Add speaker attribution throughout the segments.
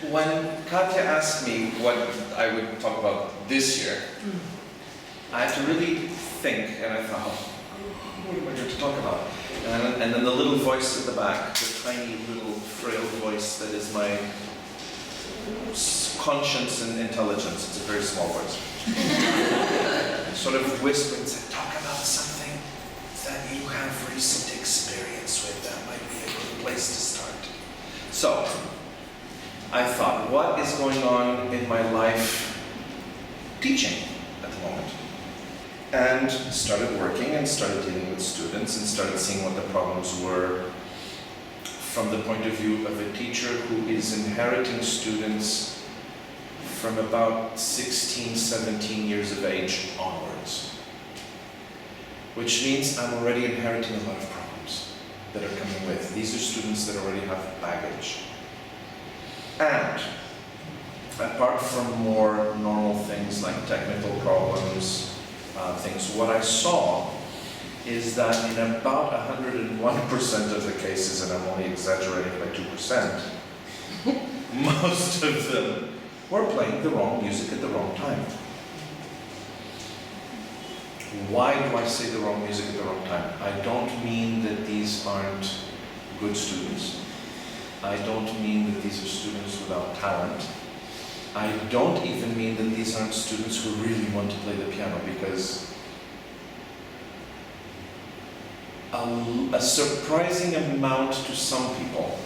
Speaker 1: When Katya asked me what I would talk about this year, I had to really think, and I thought, what am I going to talk about? And then the little voice at the back, the tiny little frail voice that is my conscience and intelligence, it's a very small voice, sort of whispered and said, talk about something that you have recent experience with. That might be a good place to start. So, I thought, what is going on in my life teaching at the moment? And started working and started dealing with students and started seeing what the problems were from the point of view of a teacher who is inheriting students from about 16, 17 years of age onwards. Which means I'm already inheriting a lot of problems that are coming with. These are students that already have baggage. And apart from more normal things like technical problems, things, what I saw is that in about 101% of the cases, and I'm only exaggerating by 2%, most of them were playing the wrong music at the wrong time. Why do I say the wrong music at the wrong time? I don't mean that these aren't good students. I don't mean that these are students without talent. I don't even mean that these aren't students who really want to play the piano, because a surprising amount to some people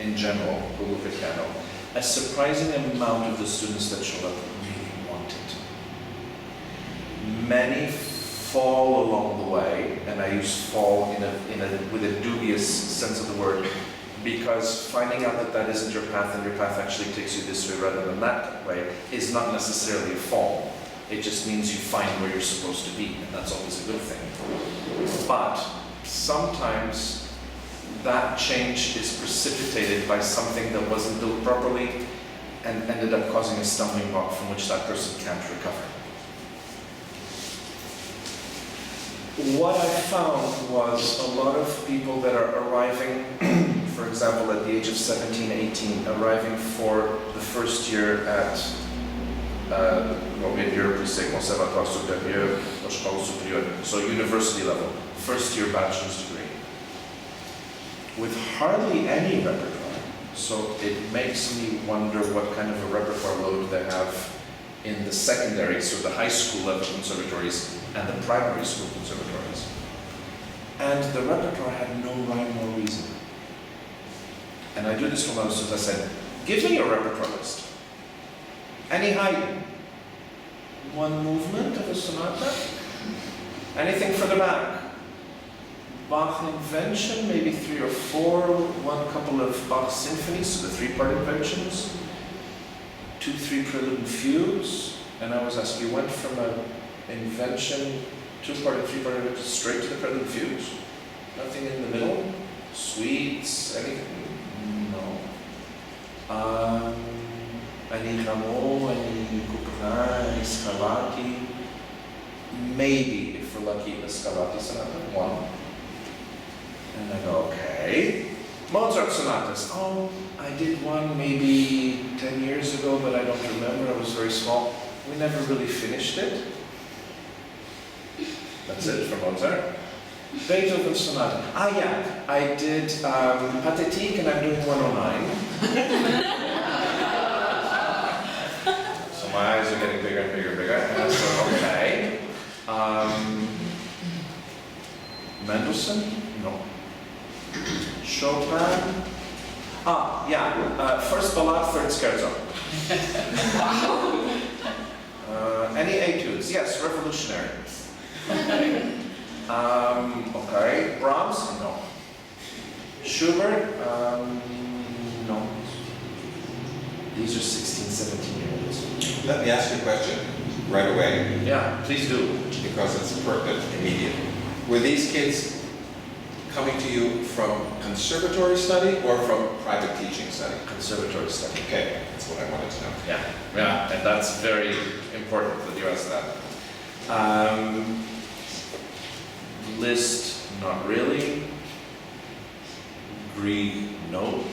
Speaker 1: in general who look at piano, a surprising amount of the students that show up really want it. Many fall along the way, and I use fall with a dubious sense of the word, because finding out that that isn't your path and your path actually takes you this way rather than that way is not necessarily a fall. It just means you find where you're supposed to be, and that's always a good thing. But sometimes that change is precipitated by something that wasn't built properly and ended up causing a stumbling block from which that person can't recover. What I found was a lot of people that are arriving, for example, at the age of 17, 18, arriving for the first year at in Europe we say conservatoire supérieur or école supérieure, so university level, first year bachelor's degree, with hardly any repertoire. So it makes me wonder what kind of a repertoire load they have in the secondary, so the high school level conservatories and the primary school conservatories. And the repertoire had no rhyme, no reason. And I do this for my students. I said, give me your repertoire list. Any Haydn? One movement of a sonata? Anything further back? Bach invention, maybe 3 or 4, one couple of Bach symphonies, so the 3-part inventions, 2, 3 prelude and fugues, and I was asked, you went from an invention, 2-part and 3-part invention, straight to the prelude and fugues? Nothing in the middle? Suites, anything? No. Any Rameau, any Couperin, any Scarlatti, maybe, if we're lucky, a Scarlatti sonata, 1. And I go, okay. Mozart sonatas. Oh, I did one maybe 10 years ago, but I don't remember. I was very small. We never really finished it. That's it for Mozart. Beethoven sonata. Ah, yeah. I did Pathétique, and I'm doing 109. So my eyes are getting bigger and bigger and bigger. And I said, okay. Mendelssohn? No. Chopin? Ah, yeah. First ballade, third scherzo. Any etudes? Yes, revolutionary. Okay. Brahms? No. Schubert? No. These are 16, 17-year-olds.
Speaker 2: Let me ask you a question right away.
Speaker 1: Yeah, please do.
Speaker 2: Because it's pertinent, immediate. Were these kids coming to you from conservatory study or from private teaching study?
Speaker 1: Conservatory study.
Speaker 2: Okay, that's what I wanted to know.
Speaker 1: Yeah, and that's very important that you ask that. Liszt, not really. Grieg, no.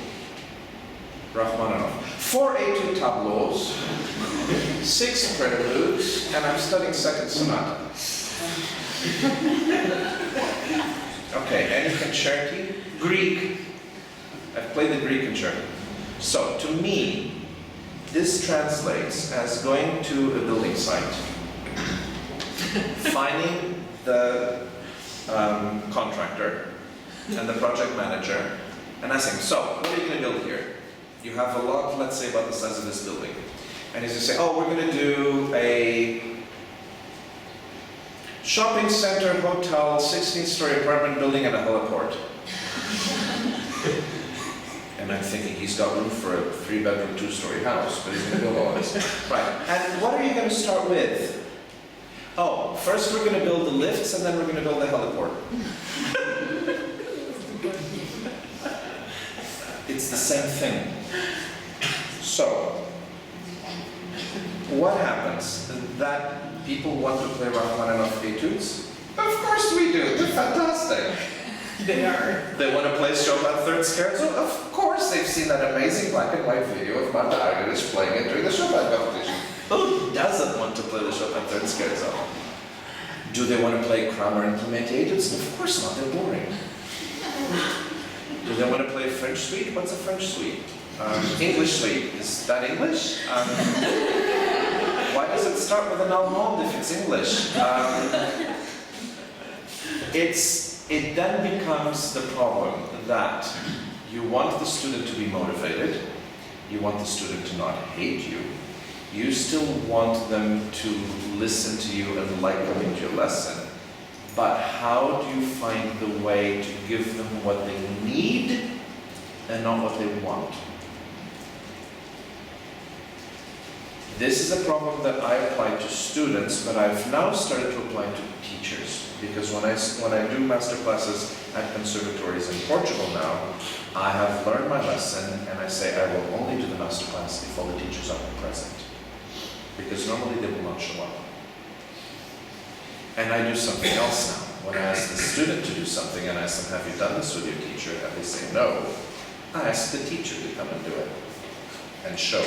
Speaker 1: Rachmaninoff. 4 etude tableaus, 6 preludes, and I'm studying second sonata. Okay, any concerti? Greek. I've played the Greek concerto. So, to me, this translates as going to a building site, finding the contractor and the project manager, and asking, so, what are you going to build here? You have a lot, let's say, about the size of this building. And he's going to say, oh, we're going to do a shopping center, hotel, 16-story apartment building, and a heliport. And I'm thinking he's got room for a 3-bedroom, 2-story house, but he's going to build all this. Right, and what are you going to start with? Oh, first we're going to build the lifts, and then we're going to build the heliport. It's the same thing. So, what happens? That people want to play Rachmaninoff etudes? Of course we do, they're fantastic. They are. They want to play Chopin Third Scherzo? Of course they've seen that amazing black and white video of Marta Argerich playing it during the Chopin competition. Who doesn't want to play the Chopin Third Scherzo? Do they want to play Kramer and Clementi etudes? Of course not, they're boring. Do they want to play French suite? What's a French suite? English suite. Is that English? Why does it start with an Allemand if it's English? It then becomes the problem that you want the student to be motivated, you want the student to not hate you, you still want them to listen to you and like coming to your lesson, but how do you find the way to give them what they need and not what they want? This is a problem that I apply to students, but I've now started to apply to teachers. Because when I do master classes at conservatories in Portugal now, I have learned my lesson and I say I will only do the master class if all the teachers are present. Because normally they will not show up. And I do something else now. When I ask the student to do something and I ask them, have you done this with your teacher? And they say no. I ask the teacher to come and do it and show.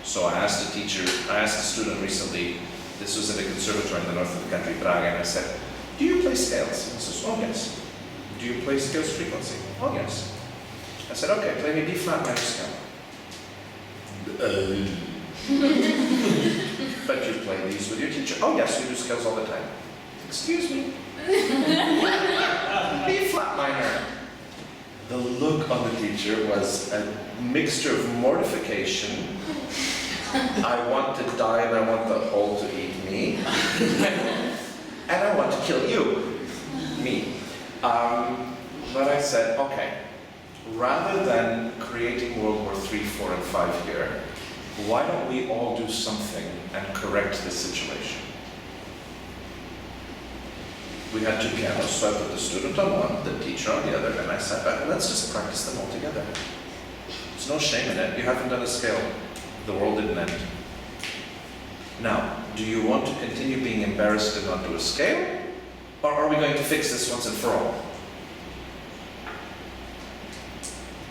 Speaker 1: So I asked the student recently, this was at a conservatory in the north of the country, Braga, and I said, do you play scales? And he says, oh yes. Do you play scales frequency? Oh yes. I said, okay, play me B flat minor scale. But you play these with your teacher? Oh yes, we do scales all the time. Excuse me. B flat minor. The look on the teacher was a mixture of mortification. I want to die and I want the whole to eat me. And I want to kill you. Me. But I said, okay, rather than creating World War III, IV, and V here, why don't we all do something and correct this situation? We had 2 pianos, so I put the student on one, the teacher on the other, and I sat back, let's just practice them all together. There's no shame in it. You haven't done a scale. The world didn't end. Now, do you want to continue being embarrassed and not do a scale? Or are we going to fix this once and for all?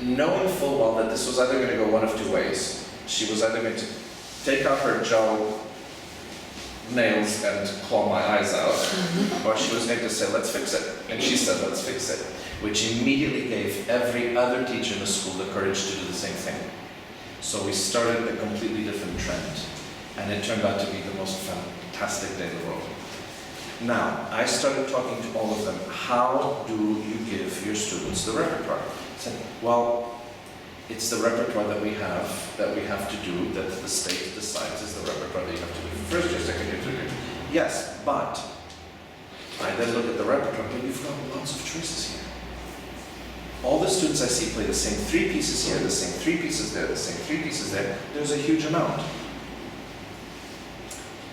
Speaker 1: Knowing full well that this was either going to go one of 2 ways. She was either going to take out her gel nails and claw my eyes out, or she was going to say, let's fix it. And she said, let's fix it. Which immediately gave every other teacher in the school the courage to do the same thing. So we started a completely different trend, and it turned out to be the most fantastic day in the world. Now, I started talking to all of them, how do you give your students the repertoire? I said, well, it's the repertoire that we have to do, that the state decides is the repertoire that you have to do for first year, second year, third year. Yes, but I then look at the repertoire, but you've got lots of choices here. All the students I see play the same 3 pieces here, the same 3 pieces there, the same 3 pieces there. There's a huge amount.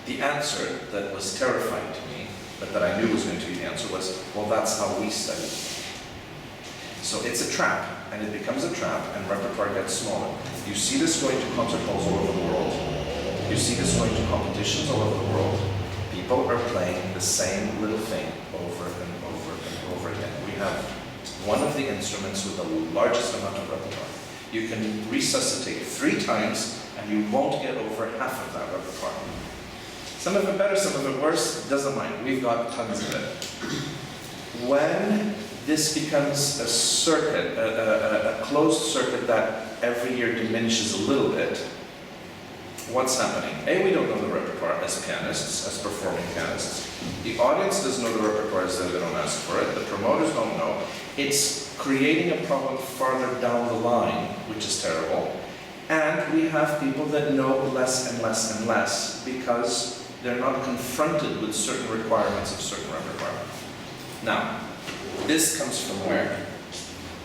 Speaker 1: The answer that was terrifying to me, but that I knew was going to be the answer was, well, that's how we study. So it's a trap, and it becomes a trap, and repertoire gets smaller. You see this going to concert halls all over the world. You see this going to competitions all over the world. People are playing the same little thing over and over and over again. We have one of the instruments with the largest amount of repertoire. You can resuscitate 3 times and you won't get over half of that repertoire. Some of it better, some of it worse, doesn't mind. We've got tons of it. When this becomes a circuit, a closed circuit that every year diminishes a little bit, what's happening? A, we don't know the repertoire as pianists, as performing pianists. The audience doesn't know the repertoire as they don't ask for it. The promoters don't know. It's creating a problem farther down the line, which is terrible. And we have people that know less and less and less because they're not confronted with certain requirements of certain repertoire. Now, this comes from where?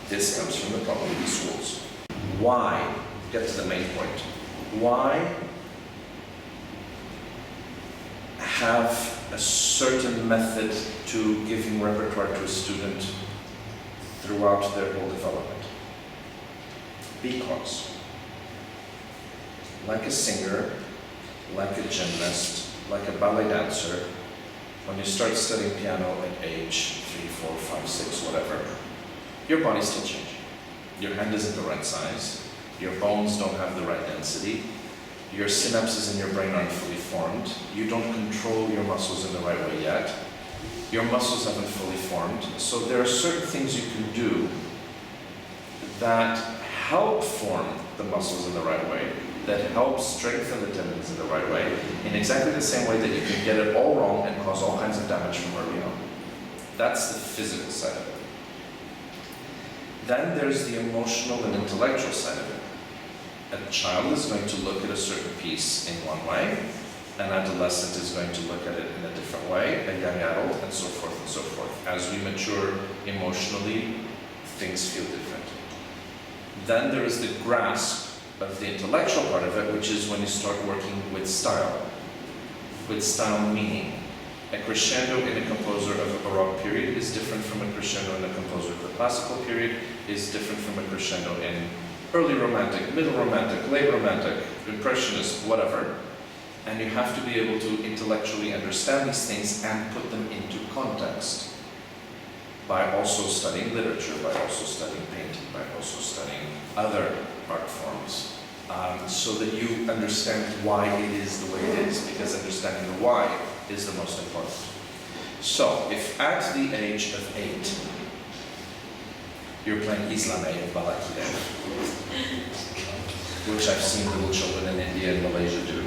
Speaker 1: This comes from the public schools. Why? Get to the main point. Why have a certain method to giving repertoire to a student throughout their whole development? Because, like a singer, like a gymnast, like a ballet dancer, when you start studying piano at age 3, 4, 5, 6, whatever, your body's still changing. Your hand isn't the right size, your bones don't have the right density, your synapses in your brain aren't fully formed, you don't control your muscles in the right way yet, your muscles haven't fully formed, so there are certain things you can do that help form the muscles in the right way, that help strengthen the tendons in the right way, in exactly the same way that you can get it all wrong and cause all kinds of damage from early on. That's the physical side of it. Then there's the emotional and intellectual side of it. A child is going to look at a certain piece in one way, an adolescent is going to look at it in a different way, a young adult, and so forth and so forth. As we mature emotionally, things feel different. Then there is the grasp of the intellectual part of it, which is when you start working with style. With style meaning, a crescendo in a composer of a Baroque period is different from a crescendo in a composer of the classical period, is different from a crescendo in early romantic, middle romantic, late romantic, impressionist, whatever. And you have to be able to intellectually understand these things and put them into context by also studying literature, by also studying painting, by also studying other art forms, so that you understand why it is the way it is, because understanding the why is the most important. So, if at the age of 8, you're playing Islamé of Balakirev, which I've seen little children in India and Malaysia do,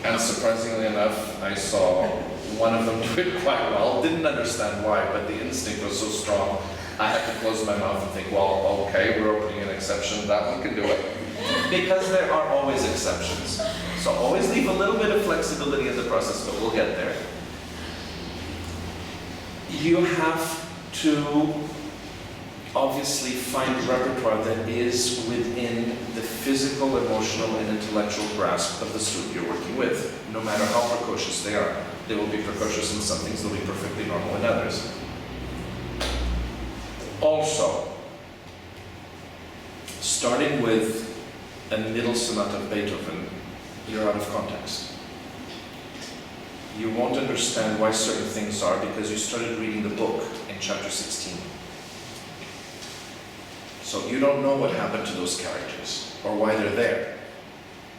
Speaker 1: and surprisingly enough, I saw one of them do it quite well, didn't understand why, but the instinct was so strong, I had to close my mouth and think, well, okay, we're opening an exception, that one can do it. Because there are always exceptions. So always leave a little bit of flexibility in the process, but we'll get there. You have to obviously find repertoire that is within the physical, emotional, and intellectual grasp of the student you're working with, no matter how precocious they are. They will be precocious in some things, they'll be perfectly normal in others. Also, starting with a middle sonata of Beethoven, you're out of context. You won't understand why certain things are because you started reading the book in chapter 16. So you don't know what happened to those characters or why they're there.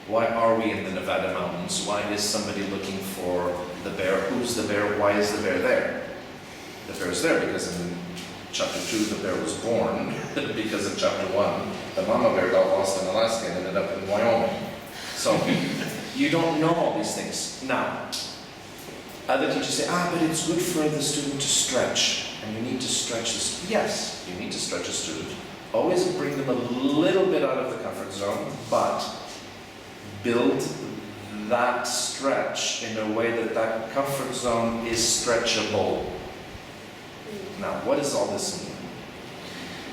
Speaker 1: Why are we in the Nevada mountains? Why is somebody looking for the bear? Who's the bear? Why is the bear there? The bear's there because in chapter 2 the bear was born, because in chapter 1 the mama bear got lost in Alaska and ended up in Wyoming. So you don't know all these things. Now, other teachers say, but it's good for the student to stretch, and you need to stretch this. Yes, you need to stretch a student. Always bring them a little bit out of the comfort zone, but build that stretch in a way that that comfort zone is stretchable. Now, what does all this mean?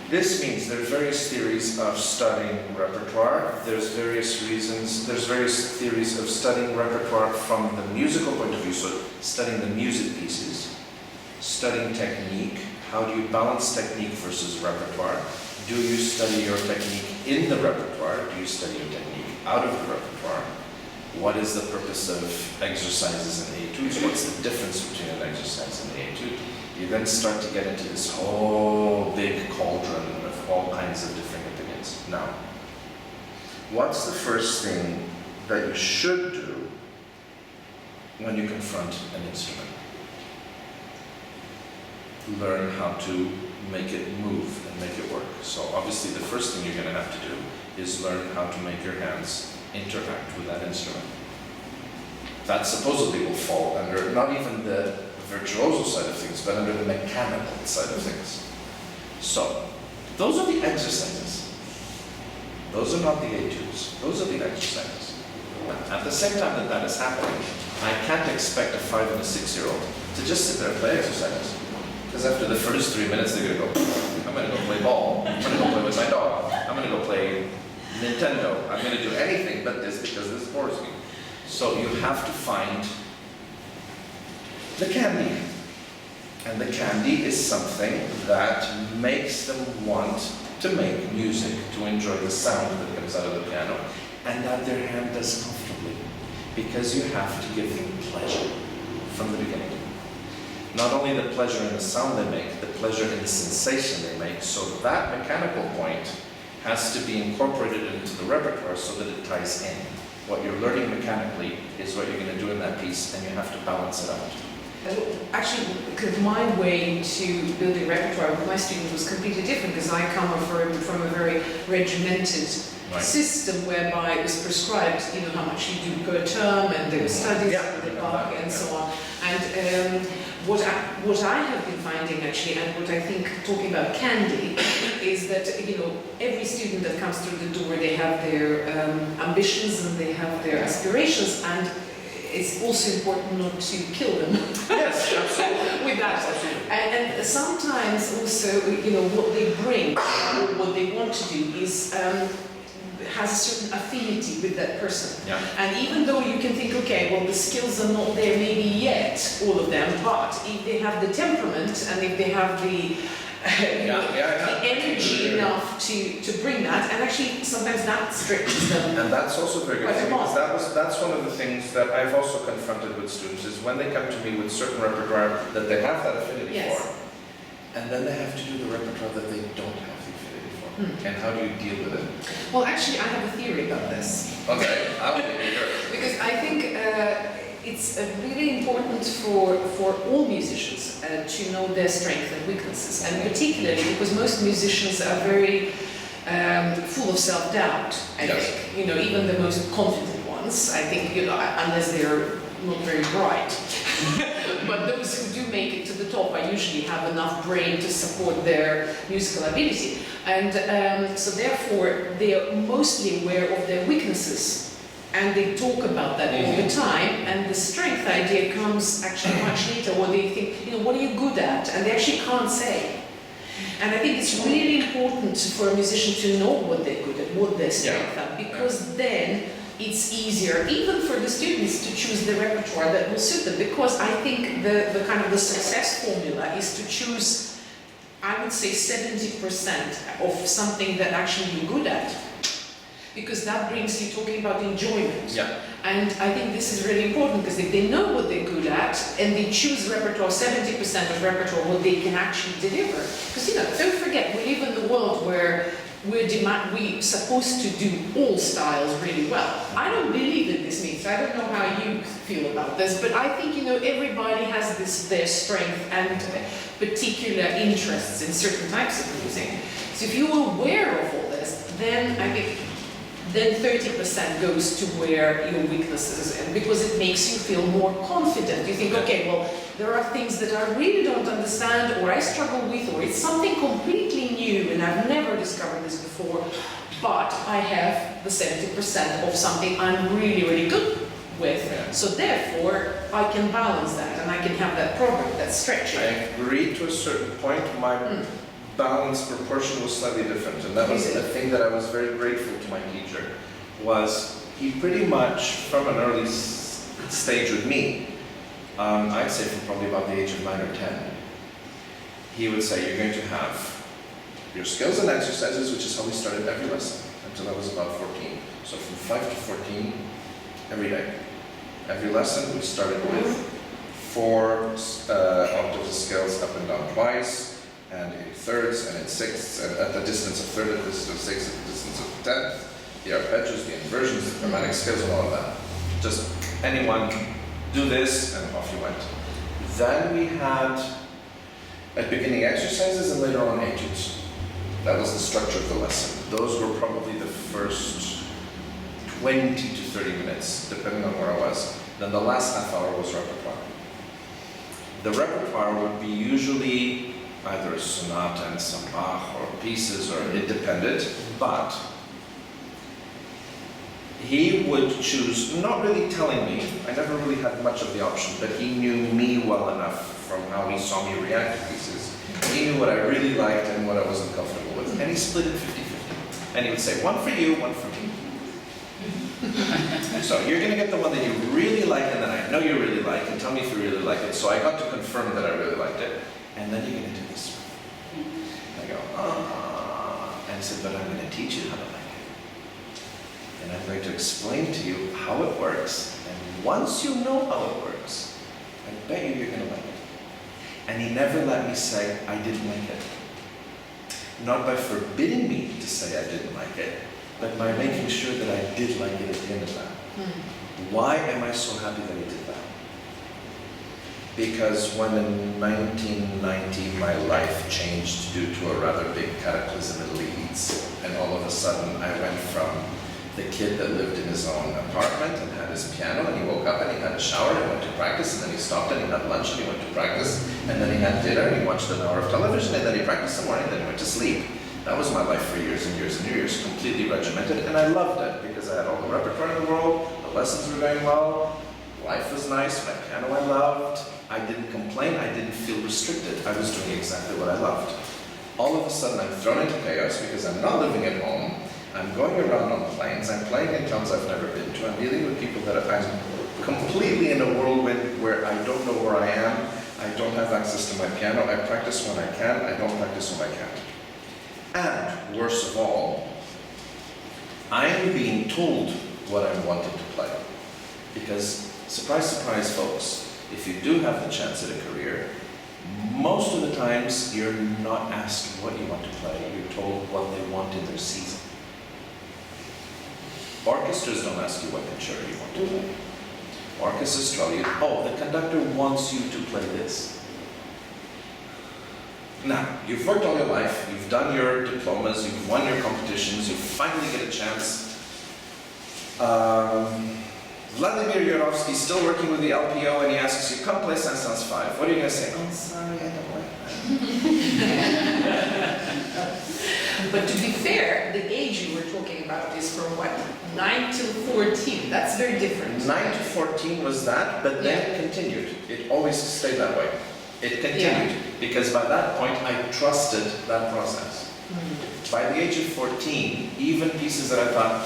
Speaker 1: This means there's various theories of studying repertoire. There's various theories of studying repertoire from the musical point of view, so studying the music pieces, studying technique. How do you balance technique versus repertoire? Do you study your technique in the repertoire? Do you study your technique out of the repertoire? What is the purpose of exercises and etudes? What's the difference between an exercise and an etude? You then start to get into this whole big cauldron of of all kinds of different opinions. Now, what's the first thing that you should do when you confront an instrument? Learn how to make it move and make it work. So obviously the first thing you're going to have to do is learn how to make your hands interact with that instrument. That supposedly will fall under not even the virtuoso side of things, but under the mechanical side of things. So, those are the exercises. Those are not the etudes. Those are the exercises. At the same time that that is happening, I can't expect a 5 and a 6-year-old to just sit there and play exercises. Because after the first 3 minutes, they're going to go, I'm going to go play ball, I'm going to go play with my dog, I'm going to go play Nintendo, I'm going to do anything but this because this bores me. So you have to find the candy. And the candy is something that makes them want to make music, to enjoy the sound that comes out of the piano, and that their hand does comfortably. Because you have to give them pleasure from the beginning. Not only the pleasure in the sound they make, the pleasure in the sensation they make, so that mechanical point has to be incorporated into the repertoire so that it ties in. What you're learning mechanically is what you're going to do in that piece, and you have to balance it out.
Speaker 3: Actually, my way to building repertoire with my students was completely different, because I come from a very regimented system whereby it was prescribed, how much you do per term, and there were studies with the Bach and so on. And what I have been finding actually, and what I think talking about candy, is that every student that comes through the door, they have their ambitions and they have their aspirations, and it's also important not to kill them.
Speaker 1: Yes, absolutely.
Speaker 3: With that. Absolutely. And sometimes also, what they bring, or what they want to do is has a certain affinity with that person.
Speaker 1: Yeah.
Speaker 3: And even though you can think, okay, well, the skills are not there maybe yet, all of them, but if they have the temperament and if they have the the energy enough to bring that, and actually sometimes that stretches them.
Speaker 1: And that's also very good, because that's one of the things that I've also confronted with students, is when they come to me with certain repertoire that they have that affinity for, and then they have to do the repertoire that they don't have the affinity for. And how do you deal with it?
Speaker 3: Well, actually, I have a theory about this.
Speaker 1: Okay, I will be here.
Speaker 3: Because I think it's really important for all musicians to know their strengths and weaknesses, and particularly because most musicians are very full of self-doubt, I think. Even the most confident ones, I think, unless they're not very bright. But those who do make it to the top, I usually have enough brain to support their musical ability. And so therefore, they are mostly aware of their weaknesses. And they talk about that all the time, and the strength idea comes actually much later, where they think, what are you good at? And they actually can't say. And I think it's really important for a musician to know what they're good at, what their strengths are, because then it's easier, even for the students, to choose the repertoire that will suit them. Because I think the kind of the success formula is to choose, I would say, 70% of something that actually you're good at. Because that brings you talking about enjoyment.
Speaker 1: Yeah.
Speaker 3: And I think this is really important, because if they know what they're good at and they choose repertoire, 70% of repertoire, what they can actually deliver. Because don't forget, we live in the world where we're supposed to do all styles really well. I don't believe in this myth. I don't know how you feel about this, but I think everybody has their strength and particular interests in certain types of music. So if you're aware of all this, then I think 30% goes to where your weaknesses, and because it makes you feel more confident. You think, okay, well, there are things that I really don't understand, or I struggle with, or it's something completely new and I've never discovered this before, but I have the 70% of something I'm really, really good with. So therefore, I can balance that and I can have that program, that stretching.
Speaker 1: I agree to a certain point. My balance proportion was slightly different, and that was the thing that I was very grateful to my teacher, was he pretty much, from an early stage with me, I'd say from probably about the age of 9 or 10, he would say, you're going to have your skills and exercises, which is how we started every lesson, until I was about 14. So from 5 to 14, every day. Every lesson we started with 4 octaves of scales up and down twice, and in thirds, and in sixths, and at the distance of third, at the distance of sixth, at the distance of tenth, the arpeggios, the inversions, the chromatic scales, and all of that. Just anyone do this, and off you went. Then we had at beginning exercises and later on etudes. That was the structure of the lesson. Those were probably the first 20 to 30 minutes, depending on where I was. Then the last half hour was repertoire. The repertoire would be usually either a sonata and some Bach or pieces, or it depended, but he would choose, not really telling me, I never really had much of the option, but he knew me well enough from how he saw me react to pieces. He knew what I really liked and what I wasn't comfortable with, and he split it 50-50. And he would say, one for you, one for me. So you're going to get the one that you really like, and then I know you really like, and tell me if you really like it. So I got to confirm that I really liked it, and then you're going to do this one. And I go, and I said, but I'm going to teach you how to like it. And I'm going to explain to you how it works, and once you know how it works, I bet you're going to like it. And he never let me say I didn't like it. Not by forbidding me to say I didn't like it, but by making sure that I did like it at the end of that. Why am I so happy that he did that? Because when in 1990 my life changed due to a rather big cataclysm in Leeds, and all of a sudden I went from the kid that lived in his own apartment and had his piano, and he woke up and he had a shower and went to practice, and then he stopped and he had lunch and he went to practice, and then he had dinner and he watched an hour of television, and then he practiced some more and then he went to sleep. That was my life for years and years and years, completely regimented, and I loved it because I had all the repertoire in the world, the lessons were going well, life was nice, my piano I loved, I didn't complain, I didn't feel restricted, I was doing exactly what I loved. All of a sudden I'm thrown into chaos because I'm not living at home, I'm going around on planes, I'm playing in towns I've never been to, I'm dealing with people that I'm completely in a whirlwind where I don't know where I am, I don't have access to my piano, I practice when I can, I don't practice when I can't. And, worst of all, I'm being told what I'm wanting to play. Because, surprise, surprise, folks, if you do have the chance at a career, most of the times you're not asked what you want to play, you're told what they want in their season. Orchestras don't ask you what concerto you want to play. Orchestras tell you, oh, the conductor wants you to play this. Now, you've worked all your life, you've done your diplomas, you've won your competitions, you finally get a chance. Vladimir Yurovsky's still working with the LPO and he asks you, come play Saint-Saëns 5. What are you going to say? Oh, sorry, I don't like that.
Speaker 3: But to be fair, the age you were talking about is from what, 9 to 14. That's very different. 9 to
Speaker 1: 14 was that, but then it continued. It always stayed that way. It continued, because by that point I trusted that process. By the age of 14, even pieces that I thought,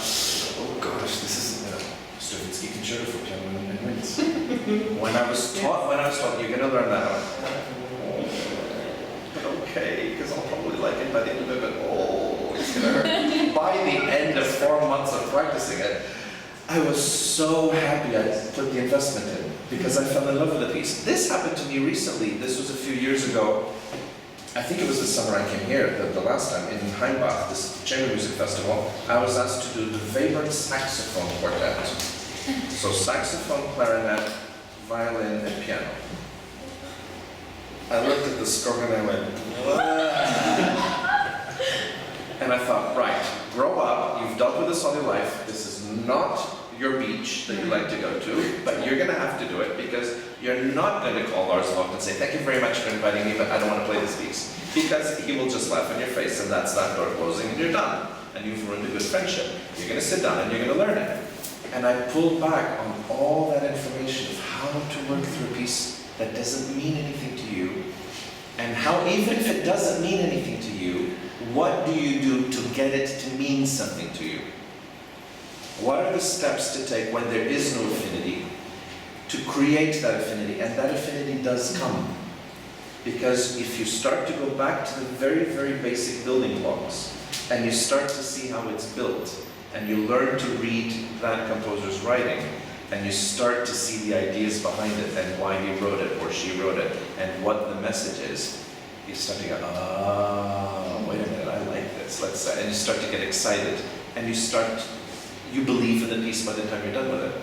Speaker 1: oh gosh, this isn't a Stravinsky concerto for piano and winds. when I was taught, you're going to learn that. But okay, because I'll probably like it by the end of it, but oh, it's going to hurt. By the end of 4 months of practicing it, I was so happy I put the investment in, because I fell in love with the piece. This happened to me recently. This was a few years ago. I think it was the summer I came here, the last time, in Heimbach, this chamber music festival. I was asked to do the Webern saxophone quartet. So saxophone, clarinet, violin, and piano. I looked at the score and I went, and I thought, right, grow up, you've dealt with this all your life, this is not your beach that you like to go to, but you're going to have to do it because you're not going to call Lars Vogt and say, thank you very much for inviting me, but I don't want to play this piece. Because he will just laugh in your face and that's that door closing and you're done. And you've ruined a good friendship. You're going to sit down and you're going to learn it. And I pulled back on all that information of how to work through a piece that doesn't mean anything to you, and how, even if it doesn't mean anything to you, what do you do to get it to mean something to you? What are the steps to take when there is no affinity to create that affinity? And that affinity does come. Because if you start to go back to the very, very basic building blocks, and you start to see how it's built, and you learn to read that composer's writing, and you start to see the ideas behind it, and why he wrote it, or she wrote it, and what the message is, you start to go, oh, wait a minute, I like this. And you start to get excited, and you believe in the piece by the time you're done with it.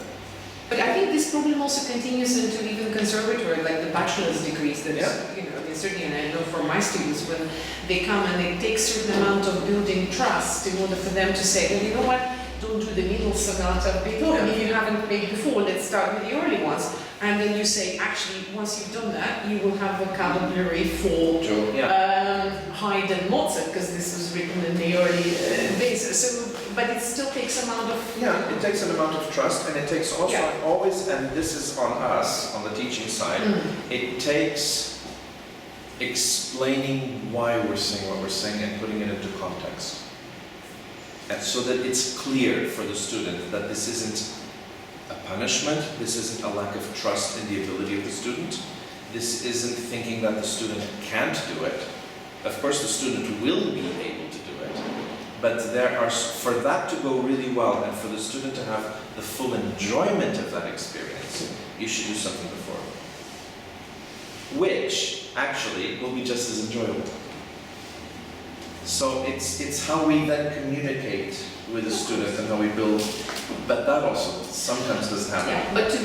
Speaker 3: But I think this problem also continues into even conservatory, like the bachelor's degrees that, you know, certainly, and I know for my students, when they come and they take certain amount of building trust in order for them to say, well, you know what, don't do the middle sonata of Beethoven if you haven't played before, let's start with the early ones. And then you say, actually, once you've done that, you will have vocabulary for Haydn and Mozart, because this was written in the early days. So, but it still takes amount of...
Speaker 1: Yeah, it takes an amount of trust, and it takes also always, and this is on us, on the teaching side, it takes explaining why we're saying what we're saying and putting it into context. And so that it's clear for the student that this isn't a punishment, this isn't a lack of trust in the ability of the student, this isn't thinking that the student can't do it. Of course the student will be able to do it, but for that to go really well and for the student to have the full enjoyment of that experience, you should do something before. Which actually will be just as enjoyable. So it's how we then communicate with the student and how we build, but that also sometimes doesn't happen.
Speaker 3: Yeah, but to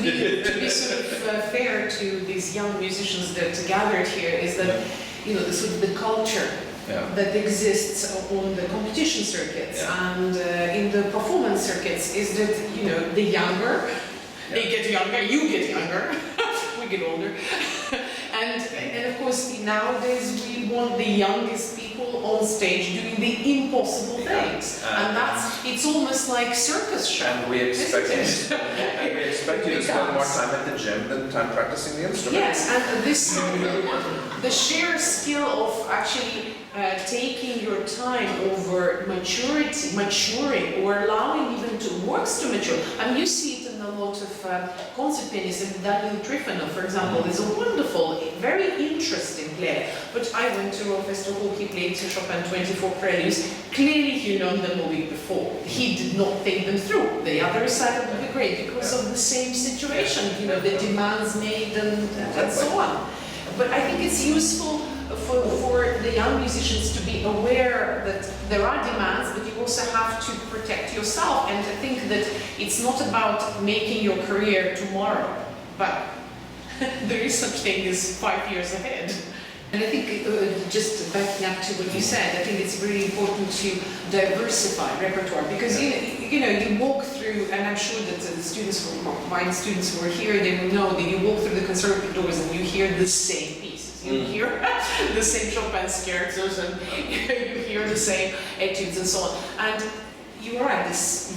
Speaker 3: be sort of fair to these young musicians that gathered here is that, you know, the sort of the culture that exists on the competition circuits and in the performance circuits is that, you know, the younger, they get younger, you get younger, we get older. And of course, nowadays we want the youngest people on stage doing the impossible things. And it's almost like circus show.
Speaker 1: And we expect you to spend more time at the gym than time practicing the instrument.
Speaker 3: Yes, and this, the sheer skill of actually taking your time over maturing, or allowing even works to mature. I mean, you see it in a lot of concert pianists, and Daniel Trifonov, for example, is a wonderful, very interesting player. But I went to Royal Festival, he played Chopin 24 Preludes. Clearly he learned them a week before. He did not think them through. The other side of the grade, because of the same situation, you know, the demands made and so on. But I think it's useful for the young musicians to be aware that there are demands, but you also have to protect yourself and to think that it's not about making your career tomorrow, but there is such thing as 5 years ahead. And I think, just backing up to what you said, I think it's really important to diversify repertoire, because you know, you walk through, and I'm sure that the students, my students who are here, they will know that you walk through the conservatory doors and you hear the same pieces. You hear the same Chopin scherzos, and you hear the same etudes and so on. And you are at this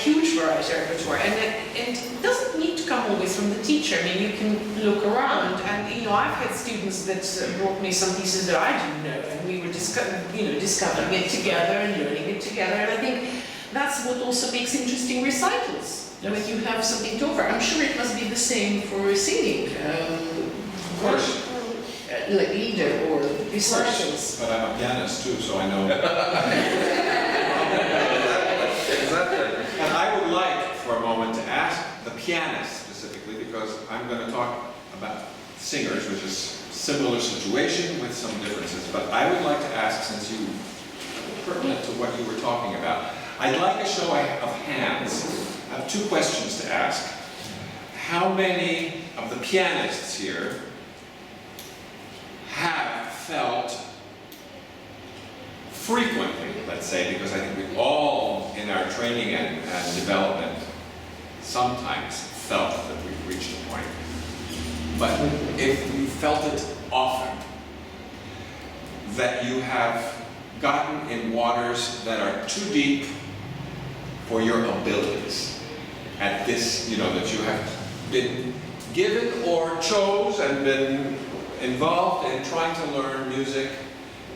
Speaker 3: huge variety of repertoire, and it doesn't need to come always from the teacher. I mean, you can look around, and you know, I've had students that brought me some pieces that I didn't know, and we were discovering it together and learning it together. And I think that's what also makes interesting recitals, when you have something to offer. I'm sure it must be the same for singing,
Speaker 2: of course.
Speaker 3: Like leader or recitals.
Speaker 2: But I'm a pianist too, so I know. And I would like for a moment to ask the pianist specifically, because I'm going to talk about singers, which is a similar situation with some differences. But I would like to ask, since you pertinent to what you were talking about, I'd like a show of hands. I have two questions to ask. How many of the pianists here have felt frequently, let's say, because I think we all in our training and development sometimes felt that we've reached a point, but if you felt it often, that you have gotten in waters that are too deep for your abilities at this, you know, that you have been given or chose and been involved in trying to learn music,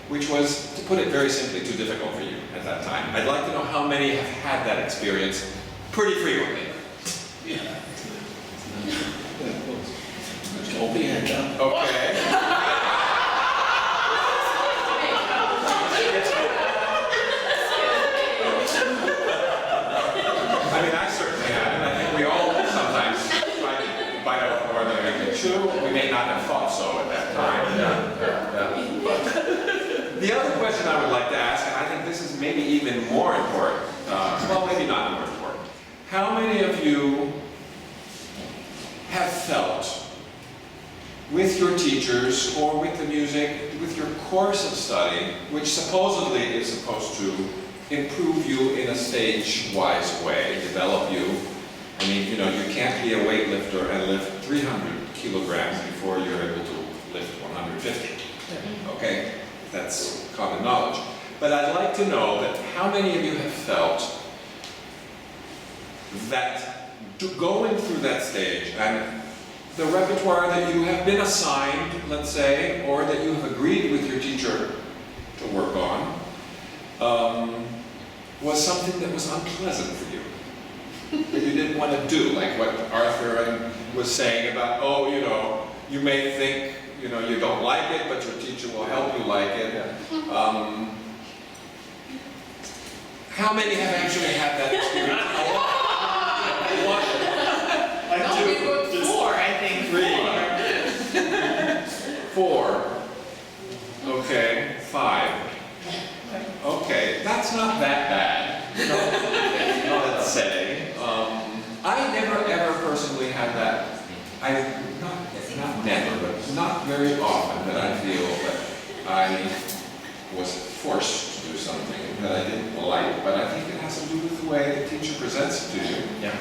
Speaker 2: which was, to put it very simply, too difficult for you at that time. I'd like to know how many have had that experience pretty frequently.
Speaker 4: Yeah. Hold the hand up.
Speaker 2: Okay. I mean, I certainly have, and I think we all sometimes try to bite off more than we can chew. We may not have thought so at that time.
Speaker 1: But
Speaker 2: question I would like to ask, and I think this is maybe even more important, well, maybe not more important. How many of you have felt with your teachers or with the music, with your course of study, which supposedly is supposed to improve you in a stage-wise way, develop you? I mean, you know, you can't be a weightlifter and lift 300 kilograms before you're able to lift 150. Okay? That's common knowledge. But I'd like to know that how many of you have felt that going through that stage and the repertoire that you have been assigned, let's say, or that you have agreed with your teacher to work on, was something that was unpleasant for you, that you didn't want to do, like what Arthur was saying about, oh, you know, you may think, you know, you don't like it, but your teacher will help you like it. How many have actually had that experience?
Speaker 3: No, we wrote 4, I think.
Speaker 2: 4. Okay, 5. Okay, that's not that bad. Let's say. I never ever personally had that. Not never, but not very often that I feel that I was forced to do something that I didn't like, but I think it has to do with the way the teacher presents it to you.
Speaker 1: Yeah.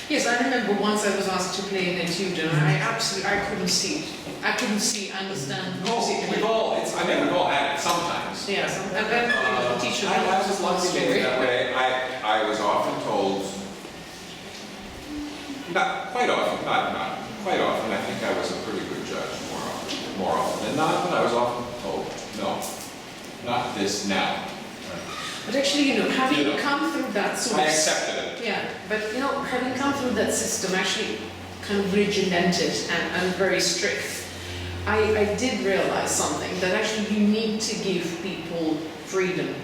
Speaker 3: Yes, I remember once I was asked to play an etude, and I couldn't see it. I couldn't understand music.
Speaker 2: We've all had it sometimes.
Speaker 3: Yeah, and then the teacher.
Speaker 2: I was lucky maybe that way. I was often told, not quite often, not quite often. I think I was a pretty good judge more often than not, but I was often told, no, not this now.
Speaker 3: But actually, you know, having come through that sort of...
Speaker 2: I accepted it.
Speaker 3: Yeah, but you know, having come through that system, actually kind of regimented and very strict, I did realize something, that actually you need to give people freedom,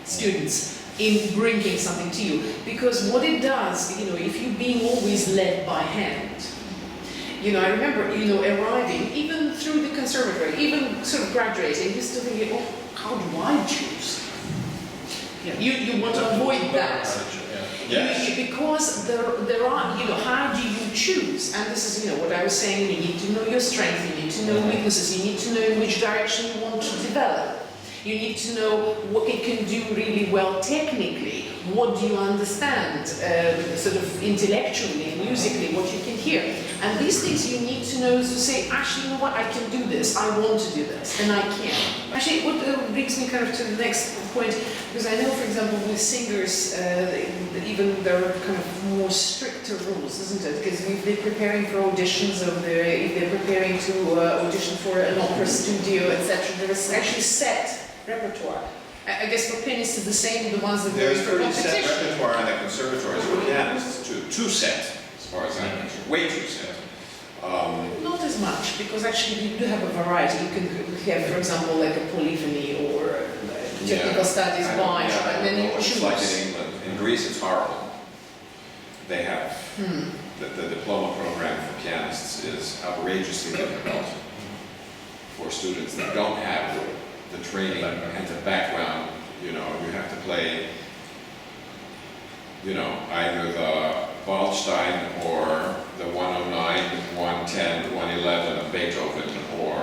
Speaker 3: students, in bringing something to you. Because what it does, you know, if you're being always led by hand, you know, I remember, you know, arriving, even through the conservatory, even sort of graduating, you're still thinking, oh, how do I choose? You want to avoid that.
Speaker 2: Yes.
Speaker 3: Because there are, you know, how do you choose? And this is, you know, what I was saying, you need to know your strength, you need to know weaknesses, you need to know in which direction you want to develop. You need to know what it can do really well technically. What do you understand, sort of intellectually, musically, what you can hear. And these things you need to know to say, actually, you know what, I can do this, I want to do this, and I can. Actually, what brings me kind of to the next point, because I know, for example, with singers, even there are kind of more stricter rules, isn't it? Because if they're preparing for auditions, or if they're preparing to audition for an opera studio, etc., there is actually set repertoire. I guess for pianists it's the same, the ones that
Speaker 2: There's
Speaker 3: for
Speaker 2: pretty set
Speaker 3: competition.
Speaker 2: repertoire in the conservatories for pianists, too set, as far as I'm concerned, way too set.
Speaker 3: Not as much, because actually you do have a variety. You can have, for example, like a polyphony or technical studies bunch, and then you choose.
Speaker 2: It's like in England. In Greece it's horrible. They have, the diploma program for pianists is outrageously difficult for students that don't have the training and the background. You know, you have to play, you know, either the Waldstein or the 109, 110, 111 of Beethoven or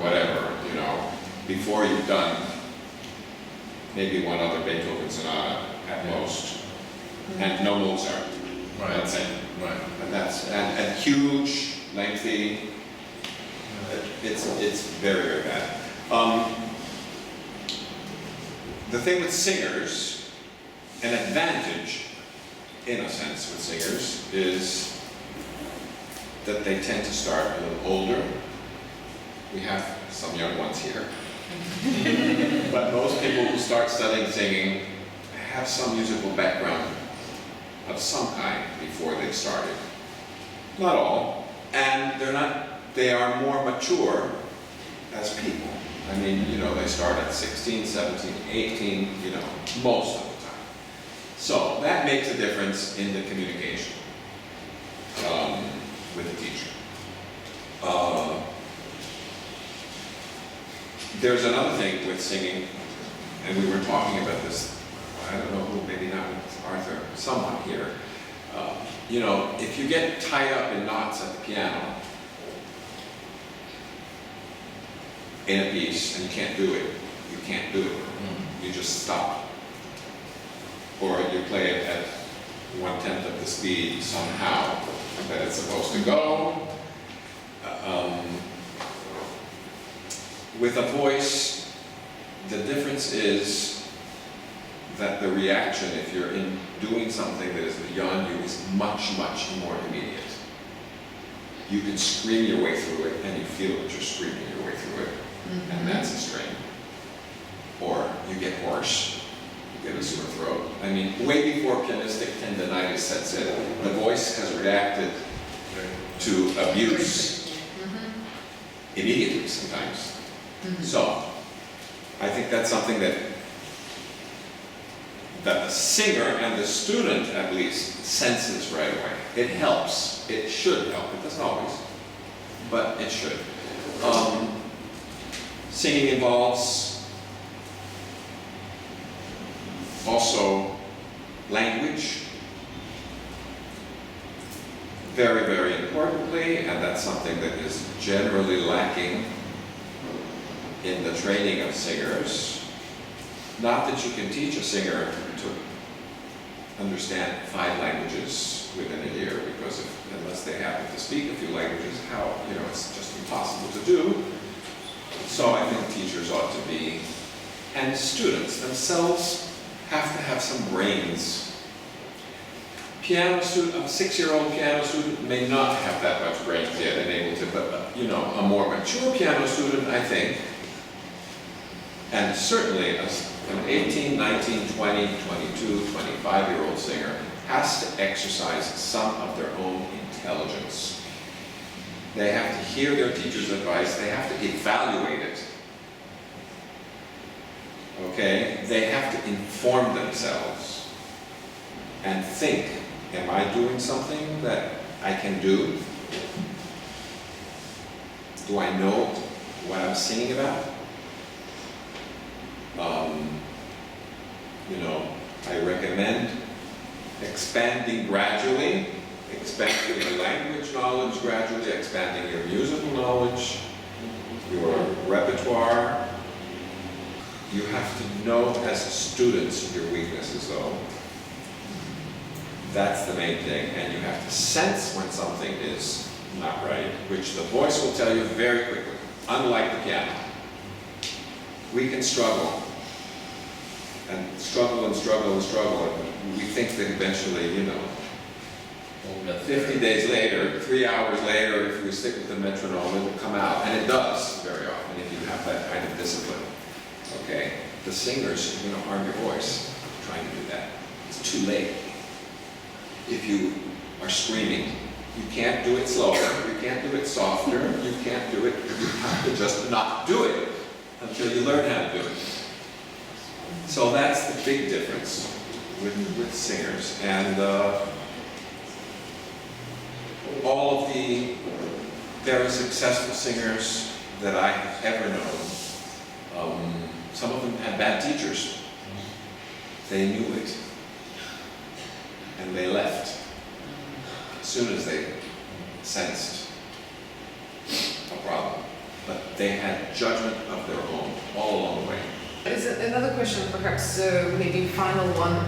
Speaker 2: whatever, you know, before you've done maybe one other Beethoven sonata at most, and no Mozart.
Speaker 1: Right.
Speaker 2: That's it.
Speaker 1: Right.
Speaker 2: And that's and huge, lengthy. It's very, very bad. The thing with singers, an advantage, in a sense, with singers, is that they tend to start a little older. We have some young ones here. But most people who start studying singing have some musical background of some kind before they've started. Not all. And they are more mature as people. I mean, you know, they start at 16, 17, 18, you know, most of the time. So that makes a difference in the communication with the teacher. There's another thing with singing, and we were talking about this, I don't know who, maybe not with Arthur, someone here. You know, if you get tied up in knots at the piano in a piece and you can't do it, you can't do it. You just stop. Or you play it at 1/10 of the speed somehow that it's supposed to go. With a voice, the difference is that the reaction, if you're doing something that is beyond you, is much, much more immediate. You can scream your way through it, and you feel that you're screaming your way through it, and that's a strain. Or you get hoarse, you get a sore throat. I mean, way before pianistic tendinitis sets in, the voice has reacted to abuse immediately sometimes. So, I think that's something that the singer and the student, at least, senses right away. It helps. It should help. It doesn't always, but it should. Singing involves also language, very, very importantly, and that's something that is generally lacking in the training of singers. Not that you can teach a singer to understand 5 languages within a year, because unless they happen to speak a few languages, it's just impossible to do. So I think teachers ought to be, and students themselves have to have some brains. Piano student, a 6-year-old piano student may not have that much brains yet and able to, but a more mature piano student, I think, and certainly an 18, 19, 20, 22, 25-year-old singer has to exercise some of their own intelligence. They have to hear their teacher's advice, they have to evaluate it. Okay? They have to inform themselves and think, am I doing something that I can do? Do I know what I'm singing about? I recommend expanding gradually, expanding your language knowledge gradually, expanding your musical knowledge, your repertoire. You have to know as students your weaknesses though. That's the main thing, and you have to sense when something is not right, which the voice will tell you very quickly, unlike the piano. We can struggle, and struggle and struggle and struggle, and we think that eventually, 50 days later, 3 hours later, if we stick with the metronome, it will come out, and it does very often if you have that kind of discipline. Okay? The singers, you're going to harm your voice trying to do that. It's too late. If you are screaming, you can't do it slower, you can't do it softer, you can't do it, you have to just not do it until you learn how to do it. So that's the big difference with singers. And all of the very successful singers that I have ever known, some of them had bad teachers. They knew it. And they left as soon as they sensed a problem. But they had judgment of their own all along the way.
Speaker 3: There's another question, perhaps maybe final one,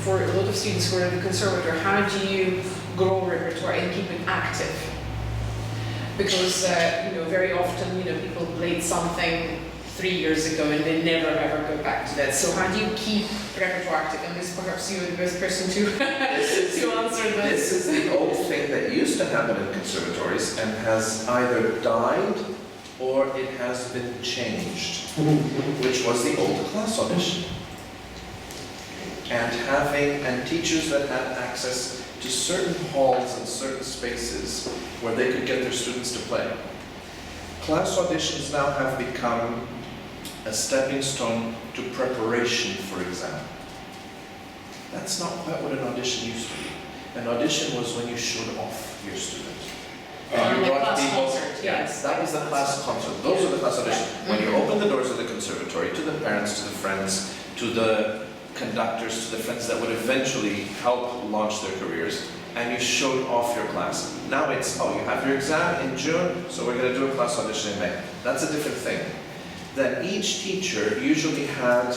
Speaker 3: for a lot of students who are at the conservatoire. How do you grow repertoire and keep it active? Because very often people played something 3 years ago and they never ever go back to that. So how do you keep repertoire active? And this perhaps you're the best person to answer this.
Speaker 1: This is the old thing that used to happen in conservatories and has either died or it has been changed, which was the old class audition. And teachers that had access to certain halls and certain spaces where they could get their students to play. Class auditions now have become a stepping stone to preparation for exam. That's not quite what an audition used to be. An audition was when you showed off your student.
Speaker 3: Like
Speaker 1: brought
Speaker 3: class
Speaker 1: people,
Speaker 3: concert, yes.
Speaker 1: that was the class concert. Those are the class auditions. When you open the doors of the conservatory to the parents, to the friends, to the conductors, to the friends that would eventually help launch their careers, and you showed off your class. Now it's, oh, you have your exam in June, so we're going to do a class audition in May. That's a different thing. Then each teacher usually had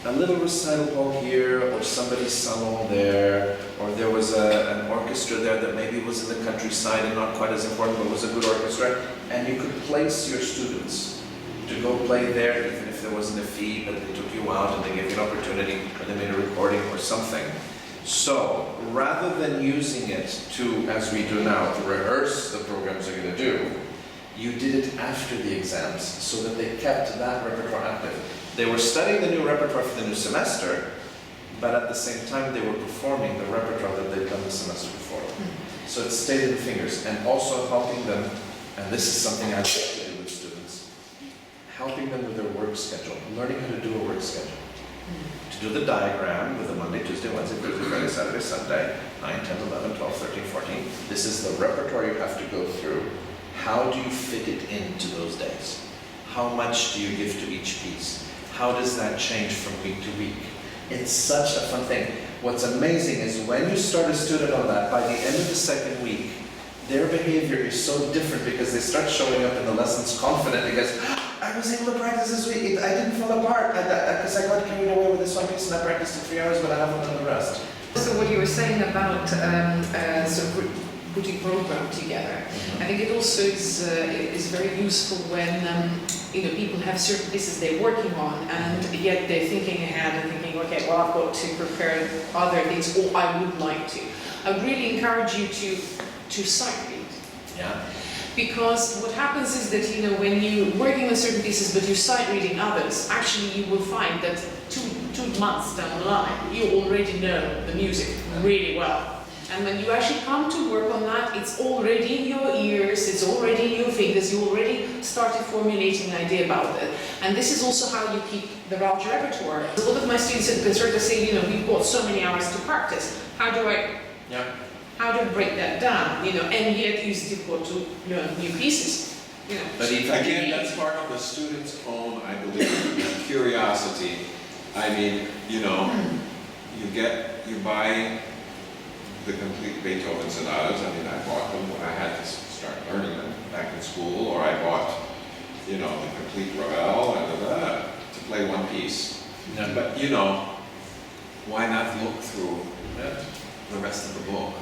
Speaker 1: a little recital hall here, or somebody's salon there, or there was an orchestra there that maybe was in the countryside and not quite as important, but was a good orchestra, and you could place your students to go play there, even if there wasn't a fee, but they took you out and they gave you an opportunity, or they made a recording or something. So, rather than using it to, as we do now, to rehearse the programs they're going to do, you did it after the exams, so that they kept that repertoire active. They were studying the new repertoire for the new semester, but at the same time they were performing the repertoire that they'd done the semester before. So it stayed in the fingers, and also helping them, and this is something I like to do with students, helping them with their work schedule, learning how to do a work schedule. To do the diagram with the Monday, Tuesday, Wednesday, Thursday, Friday, Saturday, Sunday, 9, 10, 11, 12, 13, 14. This is the repertoire you have to go through. How do you fit it into those days? How much do you give to each piece? How does that change from week to week? It's such a fun thing. What's amazing is when you start a student on that, by the end of the second week, their behavior is so different because they start showing up in the lessons confident because I was able to practice this week, I didn't fall apart because I got carried away with this one piece and I practiced in 3 hours but I haven't done the rest.
Speaker 3: So what you were saying about sort of putting program together, I think it also is very useful when people have certain pieces they're working on and yet they're thinking ahead and thinking, okay, well I've got to prepare other things, or I would like to. I would really encourage you to sight read.
Speaker 1: Yeah.
Speaker 3: Because what happens is that, when you're working on certain pieces but you're sight reading others, actually you will find that two months down the line, you already know the music really well. And when you actually come to work on that, it's already in your ears, it's already in your fingers, you already started formulating an idea about it. And this is also how you keep the large repertoire. A lot of my students at Concerta say, we've got so many hours to practice. How do I break that down? And yet you still got to learn new pieces.
Speaker 1: But
Speaker 2: Again, that's part of the student's own, I believe, curiosity. I mean, you buy the complete Beethoven sonatas. I mean, I bought them when I had to start learning them back in school, or I bought, the complete Ravel and to play one piece.
Speaker 1: Yeah.
Speaker 2: But why not look through the rest of the book?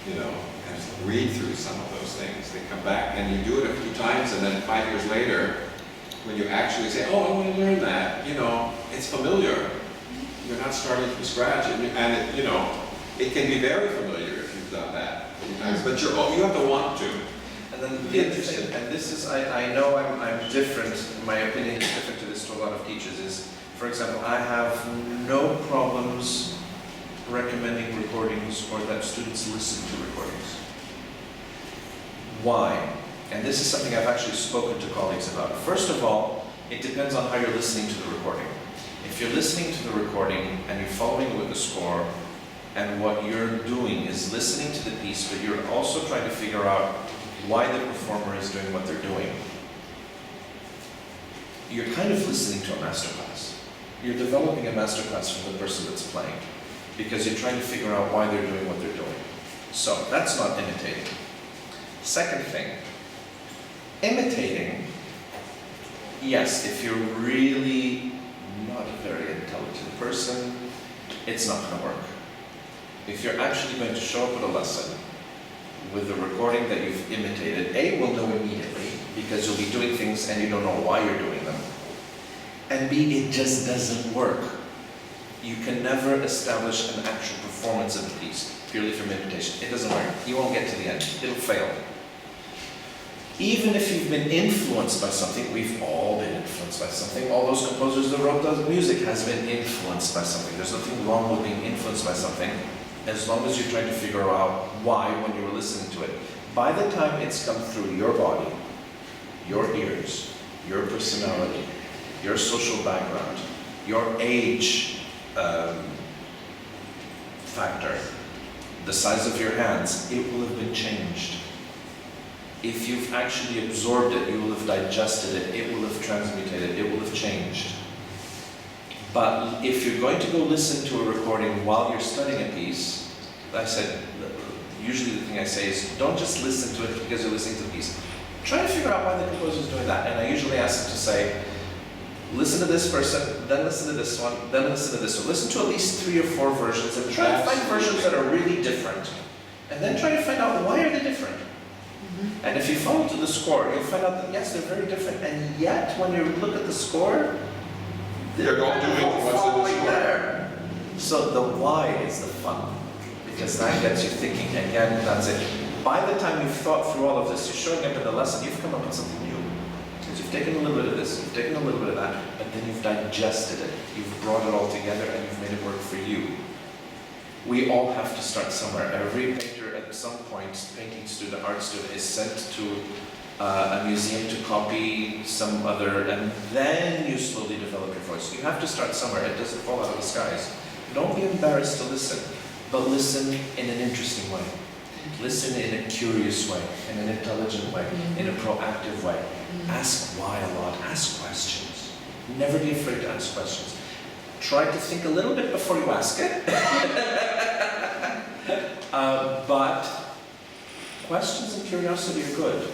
Speaker 2: And read through some of those things. They come back and you do it a few times, and then 5 years later, when you actually say, "Oh, I want to learn that," it's familiar. You're not starting from scratch, and it can be very familiar if you've done that a few times, but you have to want to.
Speaker 1: And then the other thing, and this is, I know I'm different, my opinion is different to this to a lot of teachers, is, for example, I have no problems recommending recordings or that students listen to recordings. Why? And this is something I've actually spoken to colleagues about. First of all, it depends on how you're listening to the recording. If you're listening to the recording and you're following with the score, and what you're doing is listening to the piece, but you're also trying to figure out why the performer is doing what they're doing, you're kind of listening to a masterclass. You're developing a masterclass from the person that's playing, because you're trying to figure out why they're doing what they're doing. So that's not imitating. Second thing, imitating, yes, if you're really not a very intelligent person, it's not going to work. If you're actually going to show up at a lesson with the recording that you've imitated, A, will know immediately, because you'll be doing things and you don't know why you're doing them. And B, it just doesn't work. You can never establish an actual performance of the piece purely from imitation. It doesn't work. You won't get to the end. It'll fail. Even if you've been influenced by something, we've all been influenced by something. All those composers that wrote those music has been influenced by something. There's nothing wrong with being influenced by something, as long as you're trying to figure out why when you were listening to it. By the time it's come through your body, your ears, your personality, your social background, your age factor, the size of your hands, it will have been changed. If you've actually absorbed it, you will have digested it, it will have transmutated, it will have changed. But if you're going to go listen to a recording while you're studying a piece, I said, usually the thing I say is, don't just listen to it because you're listening to the piece. Try to figure out why the composer is doing that. And I usually ask them to say, listen to this person, then listen to this one, then listen to this one. Listen to at least 3 or 4 versions and try to find versions that are really different. And then try to find out why are they different. And if you follow to the score, you'll find out that yes, they're very different, and yet when you look at the score,
Speaker 2: They're all doing what's in the
Speaker 1: following
Speaker 2: score.
Speaker 1: there. So the why is the fun, because that gets you thinking. Again, that's it. By the time you've thought through all of this, you're showing up in the lesson, you've come up with something new. Because you've taken a little bit of this, you've taken a little bit of that, but then you've digested it. You've brought it all together and you've made it work for you. We all have to start somewhere. Every painter at some point, painting student, art student, is sent to a museum to copy some other, and then you slowly develop your voice. You have to start somewhere. It doesn't fall out of the skies. Don't be embarrassed to listen, but listen in an interesting way. Listen in a curious way, in an intelligent way, in a proactive way. Ask why a lot. Ask questions. Never be afraid to ask questions. Try to think a little bit before you ask it. But questions and curiosity are good.